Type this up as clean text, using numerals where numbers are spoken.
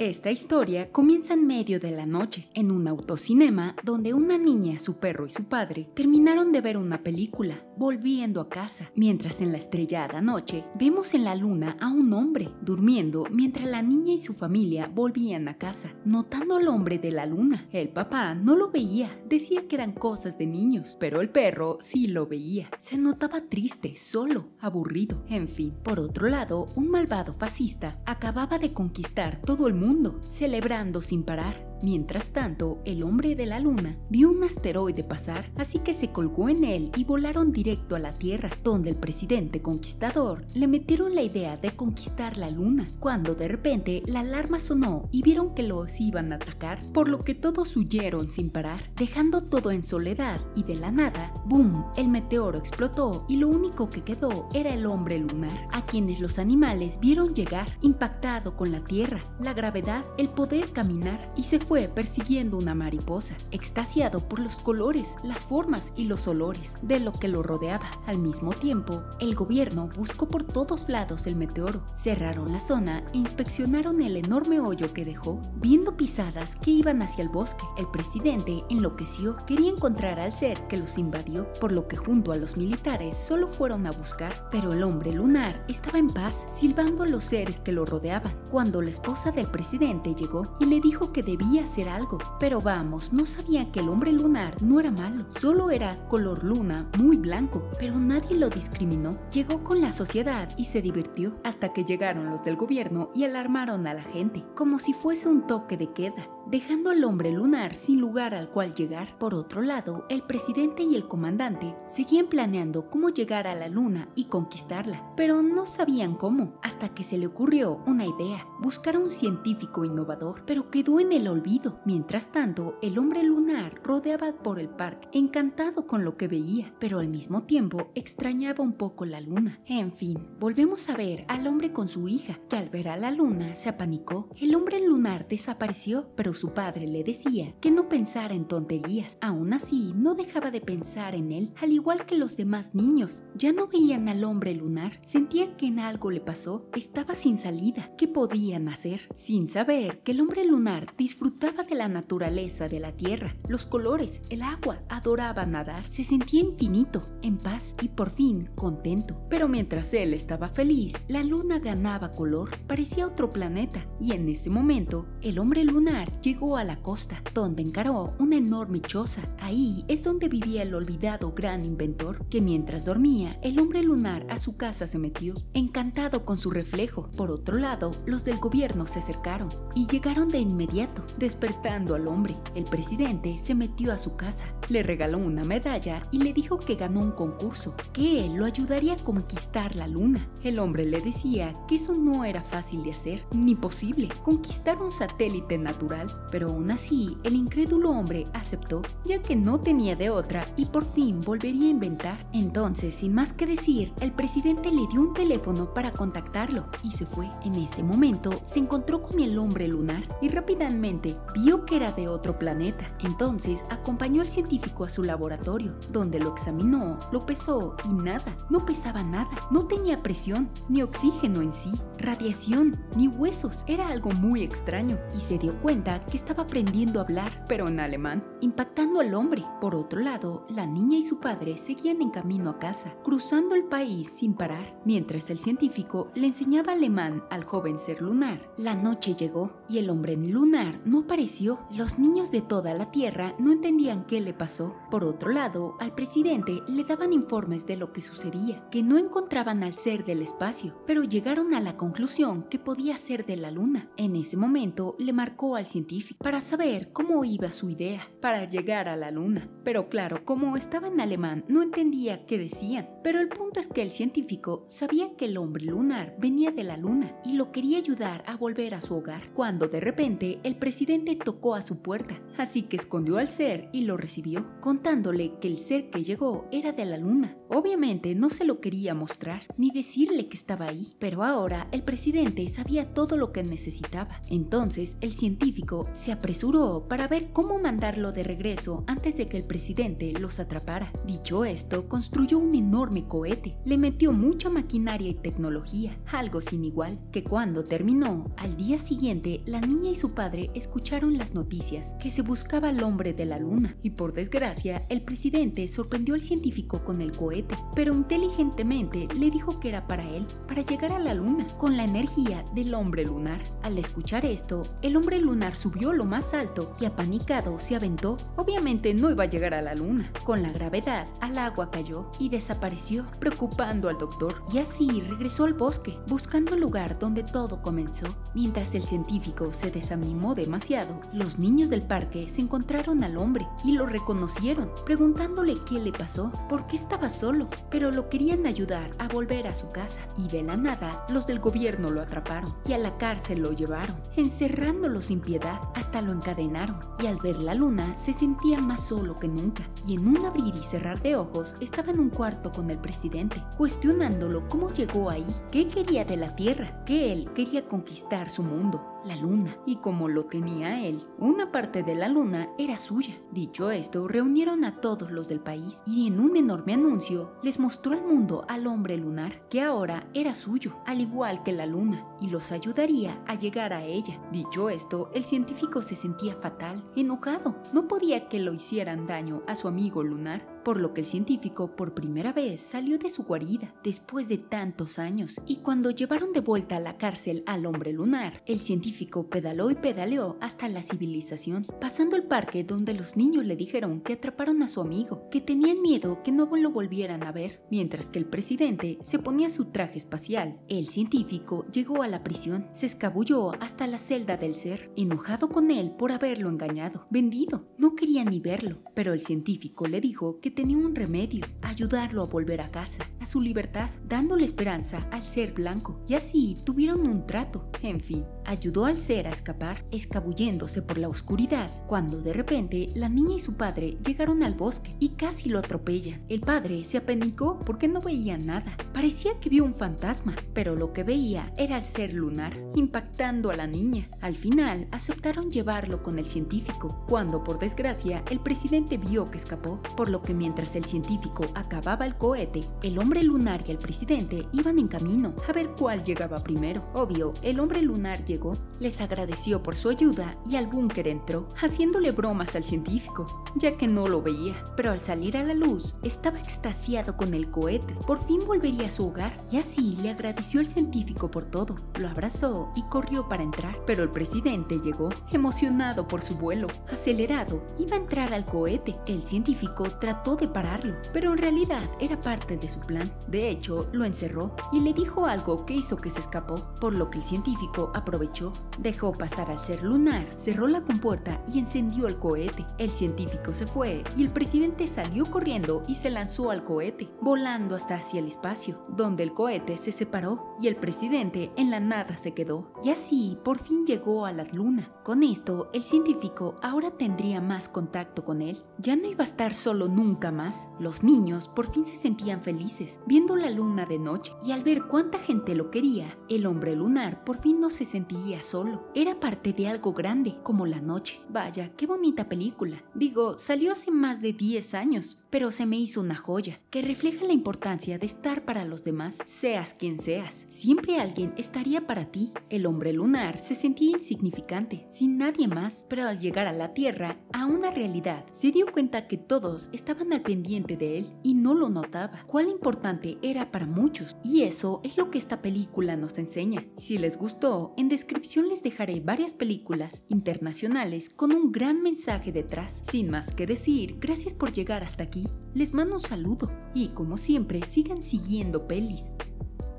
Esta historia comienza en medio de la noche, en un autocinema donde una niña, su perro y su padre terminaron de ver una película, volviendo a casa, mientras en la estrellada noche vemos en la luna a un hombre durmiendo mientras la niña y su familia volvían a casa, notando al hombre de la luna. El papá no lo veía, decía que eran cosas de niños, pero el perro sí lo veía. Se notaba triste, solo, aburrido, en fin. Por otro lado, un malvado fascista acababa de conquistar todo el mundo, celebrando sin parar. Mientras tanto, el hombre de la luna vio un asteroide pasar, así que se colgó en él y volaron directo a la Tierra, donde el presidente conquistador le metieron la idea de conquistar la luna, cuando de repente la alarma sonó y vieron que los iban a atacar, por lo que todos huyeron sin parar, dejando todo en soledad, y de la nada, ¡boom!, el meteoro explotó y lo único que quedó era el hombre lunar, a quienes los animales vieron llegar, impactado con la Tierra, la gravedad, el poder caminar, y se fue persiguiendo una mariposa, extasiado por los colores, las formas y los olores de lo que lo rodeaba. Al mismo tiempo, el gobierno buscó por todos lados el meteoro, cerraron la zona e inspeccionaron el enorme hoyo que dejó, viendo pisadas que iban hacia el bosque. El presidente enloqueció, quería encontrar al ser que los invadió, por lo que junto a los militares solo fueron a buscar, pero el hombre lunar estaba en paz, silbando a los seres que lo rodeaban, cuando la esposa del presidente llegó y le dijo que debía hacer algo, pero vamos, no sabían que el hombre lunar no era malo, solo era color luna muy blanco, pero nadie lo discriminó. Llegó con la sociedad y se divirtió, hasta que llegaron los del gobierno y alarmaron a la gente, como si fuese un toque de queda, dejando al hombre lunar sin lugar al cual llegar. Por otro lado, el presidente y el comandante seguían planeando cómo llegar a la luna y conquistarla, pero no sabían cómo, hasta que se le ocurrió una idea: buscar a un científico innovador, pero quedó en el olvido. Mientras tanto, el hombre lunar rodeaba por el parque, encantado con lo que veía, pero al mismo tiempo extrañaba un poco la luna. En fin, volvemos a ver al hombre con su hija, que al ver a la luna se apanicó. El hombre lunar desapareció, pero su padre le decía que no pensara en tonterías. Aún así, no dejaba de pensar en él, al igual que los demás niños. Ya no veían al hombre lunar, sentían que en algo le pasó, estaba sin salida. ¿Qué podían hacer? Sin saber que el hombre lunar disfrutaba de la naturaleza de la tierra, los colores, el agua, adoraba nadar, se sentía infinito, en paz y por fin contento. Pero mientras él estaba feliz, la luna ganaba color, parecía otro planeta, y en ese momento, el hombre lunar llegó a la costa, donde encaró una enorme choza. Ahí es donde vivía el olvidado gran inventor, que mientras dormía, el hombre lunar a su casa se metió, encantado con su reflejo. Por otro lado, los del gobierno se acercaron y llegaron de inmediato, despertando al hombre. El presidente se metió a su casa, le regaló una medalla y le dijo que ganó un concurso, que él lo ayudaría a conquistar la luna. El hombre le decía que eso no era fácil de hacer, ni posible, conquistar un satélite natural, pero aún así el incrédulo hombre aceptó, ya que no tenía de otra y por fin volvería a inventar. Entonces, sin más que decir, el presidente le dio un teléfono para contactarlo y se fue. En ese momento se encontró con el hombre lunar y rápidamente vio que era de otro planeta. Entonces acompañó al científico a su laboratorio, donde lo examinó, lo pesó y nada, no pesaba nada, no tenía presión, ni oxígeno en sí, radiación, ni huesos. Era algo muy extraño y se dio cuenta que estaba aprendiendo a hablar, pero en alemán, impactando al hombre. Por otro lado, la niña y su padre seguían en camino a casa, cruzando el país sin parar, mientras el científico le enseñaba alemán al joven ser lunar. La noche llegó y el hombre lunar no apareció. Los niños de toda la Tierra no entendían qué le pasó. Por otro lado, al presidente le daban informes de lo que sucedía, que no encontraban al ser del espacio, pero llegaron a la conclusión que podía ser de la luna. En ese momento le marcó al científico para saber cómo iba su idea para llegar a la luna. Pero claro, como estaba en alemán, no entendía qué decían. Pero el punto es que el científico sabía que el hombre lunar venía de la luna y lo quería ayudar a volver a su hogar, cuando de repente el presidente tocó a su puerta, así que escondió al ser y lo recibió, contándole que el ser que llegó era de la luna. Obviamente no se lo quería mostrar ni decirle que estaba ahí, pero ahora el presidente sabía todo lo que necesitaba. Entonces el científico esto, se apresuró para ver cómo mandarlo de regreso antes de que el presidente los atrapara. Dicho esto, construyó un enorme cohete, le metió mucha maquinaria y tecnología, algo sin igual, que cuando terminó, al día siguiente, la niña y su padre escucharon las noticias que se buscaba al hombre de la luna, y por desgracia, el presidente sorprendió al científico con el cohete, pero inteligentemente le dijo que era para él, para llegar a la luna, con la energía del hombre lunar. Al escuchar esto, el hombre lunar subió lo más alto y apanicado se aventó. Obviamente no iba a llegar a la luna. Con la gravedad, al agua cayó y desapareció, preocupando al doctor, y así regresó al bosque, buscando el lugar donde todo comenzó. Mientras el científico se desanimó demasiado, los niños del parque se encontraron al hombre y lo reconocieron, preguntándole qué le pasó, por qué estaba solo, pero lo querían ayudar a volver a su casa. Y de la nada, los del gobierno lo atraparon y a la cárcel lo llevaron, encerrándolo sin piedad, hasta lo encadenaron. Y al ver la luna, se sentía más solo que nunca, y en un abrir y cerrar de ojos, estaba en un cuarto con el presidente, cuestionándolo cómo llegó ahí, qué quería de la Tierra, que él quería conquistar su mundo, la luna, y como lo tenía él, una parte de la luna era suya. Dicho esto, reunieron a todos los del país y en un enorme anuncio les mostró al mundo al hombre lunar, que ahora era suyo, al igual que la luna, y los ayudaría a llegar a ella. Dicho esto, el científico se sentía fatal, enojado, no podía que lo hicieran daño a su amigo lunar, por lo que el científico por primera vez salió de su guarida después de tantos años, y cuando llevaron de vuelta a la cárcel al hombre lunar, el científico pedaleó y pedaleó hasta la civilización, pasando el parque donde los niños le dijeron que atraparon a su amigo, que tenían miedo que no lo volvieran a ver. Mientras que el presidente se ponía su traje espacial, el científico llegó a la prisión, se escabulló hasta la celda del ser, enojado con él por haberlo engañado, vendido, no quería ni verlo, pero el científico le dijo que tenía un remedio, ayudarlo a volver a casa, a su libertad, dándole esperanza al ser blanco, y así tuvieron un trato. En fin, ayudó al ser a escapar, escabulléndose por la oscuridad, cuando de repente la niña y su padre llegaron al bosque y casi lo atropellan. El padre se apenicó porque no veía nada, parecía que vio un fantasma, pero lo que veía era el ser lunar, impactando a la niña. Al final aceptaron llevarlo con el científico, cuando por desgracia el presidente vio que escapó, por lo que mientras el científico acababa el cohete, el hombre lunar y el presidente iban en camino a ver cuál llegaba primero. Obvio, el hombre lunar llegó, les agradeció por su ayuda y al búnker entró, haciéndole bromas al científico, ya que no lo veía, pero al salir a la luz, estaba extasiado con el cohete, por fin volvería a su hogar, y así le agradeció al científico por todo, lo abrazó y corrió para entrar, pero el presidente llegó, emocionado por su vuelo, acelerado, iba a entrar al cohete. El científico trató de pararlo, pero en realidad era parte de su plan. De hecho, lo encerró y le dijo algo que hizo que se escapó, por lo que el científico aprovechó, dejó pasar al ser lunar, cerró la compuerta y encendió el cohete. El científico se fue y el presidente salió corriendo y se lanzó al cohete, volando hasta hacia el espacio, donde el cohete se separó y el presidente en la nada se quedó. Y así por fin llegó a la luna. Con esto, el científico ahora tendría más contacto con él. Ya no iba a estar solo nunca más. Los niños por fin se sentían felices viendo la luna de noche, y al ver cuánta gente lo quería, el hombre lunar por fin no se sentiría solo. Era parte de algo grande, como la noche. Vaya, qué bonita película. Digo, salió hace más de 10 años, pero se me hizo una joya, que refleja la importancia de estar para los demás, seas quien seas. Siempre alguien estaría para ti. El hombre lunar se sentía insignificante, sin nadie más, pero al llegar a la Tierra, a una realidad, se dio cuenta que todos estaban al pendiente de él y no lo notaba. Cuán importante era para muchos, y eso es lo que esta película nos enseña. Si les gustó, en descripción les dejaré varias películas internacionales con un gran mensaje detrás. Sin más que decir, gracias por llegar hasta aquí. Les mando un saludo y como siempre sigan siguiendo pelis.